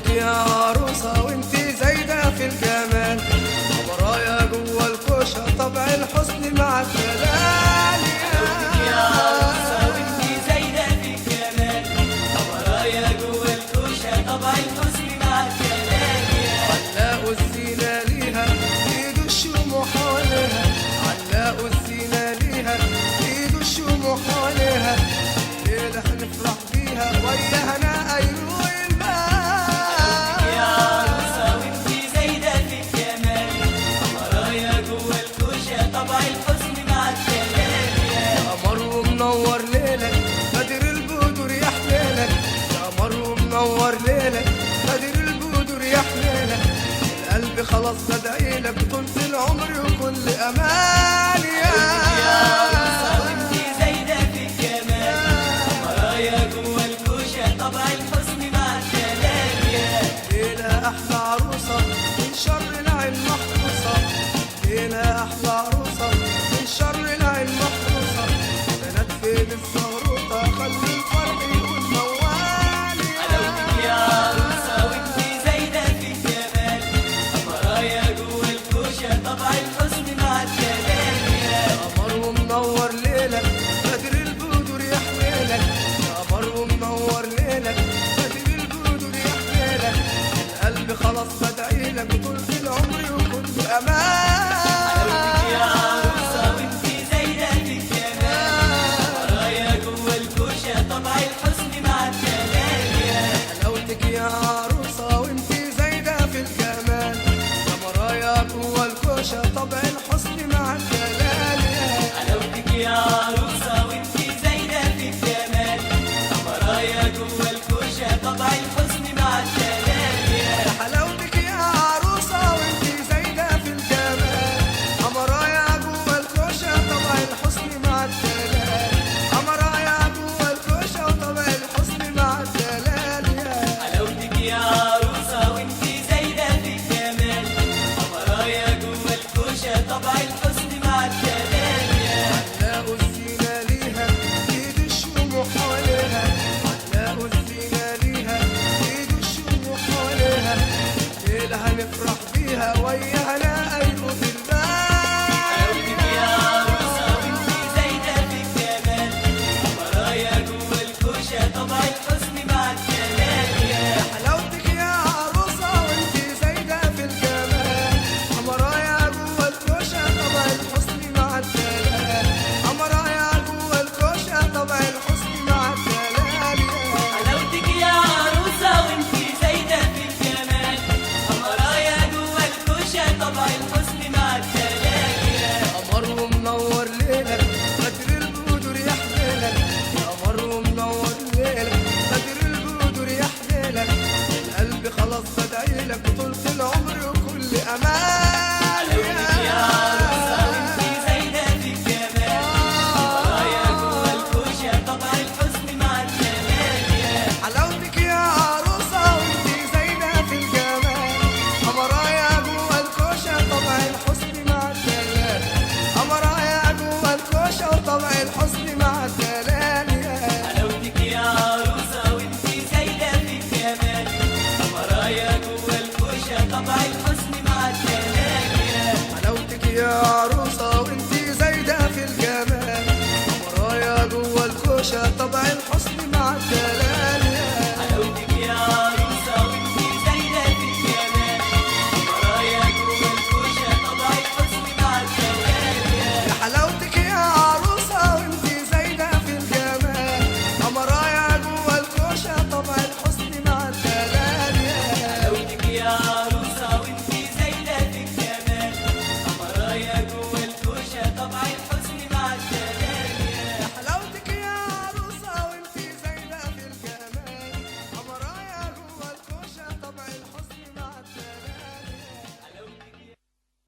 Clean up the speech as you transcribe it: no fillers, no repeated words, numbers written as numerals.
حلاوتك يا عروسة وانتي زايدة في الجمال، ورايا جوا الكوشة طبع الحسن مع الدلال. حلاوتك يا عروسة وانتي زايدة في الجمال، ورايا جوا الكوشة طبع الحسن مع الدلال. علقوا الزينة ليها ايدوا الشموع حواليها، علقوا الزينة ليها ايدوا الشموع حواليها، ليلة هنفرح بيها ويا هنا أيوة المال. يا عروسة وانتي زايدة في الجمال، ورايا جوا الكوشة طبع الحسن مع الدلال. قمر ومنور ليلك بدر البدور يا حليلك، يا قمر ومنور ليلك بدر البدور يا حليلك، القلب خلاص بدعيلك طول العمر وكل أمان. يا عروسة وانتي زايدة في الجمال، ورايا جوا الكوشة طبع الحسن مع الدلال. ليلة أحلى عروسة من شر العين محروسة، ليلة أحلى عروسة من شر العين محروسة، بنات فين الزهروطة خلي الفرح يكون موال. حلاوتك يا عروسة وانتي زايدة في الجمال، ورايا جوا الكوشة طبع الحسن مع الدلال. قمر ومنور ليلك بدر البدور يا حليلك، يا قمر ومنور ليلك بدر البدور يا حليلك، القلب خلاص بدعيلك طول العمر وكل أمان. حلاوتك يا عروسة وانتي زايدة في الجمال، ورايا جوا الكوشة طبع الحسن مع الدلال. حلاوتك يا عروسة وانتي زايدة في الجمال، يا مرايا جوا الكوشة طبع الحسن مع الدلال. حلاوتك يا عروسة وانتي زايدة في الجمال، ورايا جوا الكوشة طبع الحسن مع الدلال. حلاوتك يا عروسة وانتي زايدة في الجمال، أمرايا جوا الكوشة طبع الحسن مع الدلال، أمرايا جوا الكوشة وطبع الحسن مع الدلال. حلاوتك يا عروسة وانتي زايدة في الجمال، ورايا جوا الكوشة طبع الحسن مع الدلال. علقوا الزينة ليها ايد الشموع حواليها، علقوا الزينة ليها ايد الشموع حواليها، ليلة هنفرح بيها ويا هنا أيقظ البال. حلاوتك يا عروسة وانتي زايدة في الجمال، ورايا جوا الكوشة طبع الحسن مع الدلال. حلاوتك يا عروسة وانتي زايدة في الجمال، أمرايا جوا الكوشة طبع الحسن مع الدلال، أمرايا جوا الكوشة طبع الحسن مع الدلال. حلاوتك يا عروسة وانتي زايدة في الجمال، ورايا جوا الكوشة طبع الحسن مع الدلال. قمر ومنور ليلك بدر البدور يا حليلك، يا قمر ومنور ليلك بدر البدور يا حليلك، القلب خلاص بدعيلك طول العمر وكل أمان. حلاوتك يا عروسة وانتي زايدة في الجمال، ورايا جوا الكوشة طبع الحسن مع الدلال. حلاوتك يا عروسة وانتي زايدة في الجمال، أمرايا جوا الكوشة طبع الحسن مع الدلال، أمرايا جوا الكوشة وطبع الحسن مع الدلال. حلاوتك يا عروسة وانتي زايدة في الجمال، ورايا جوا الكوشة طبع الحسن مع الدلال. حلاوتك يا عروسة وانتي زايدة في الجمال، أمرايا جوا الكوشة طبع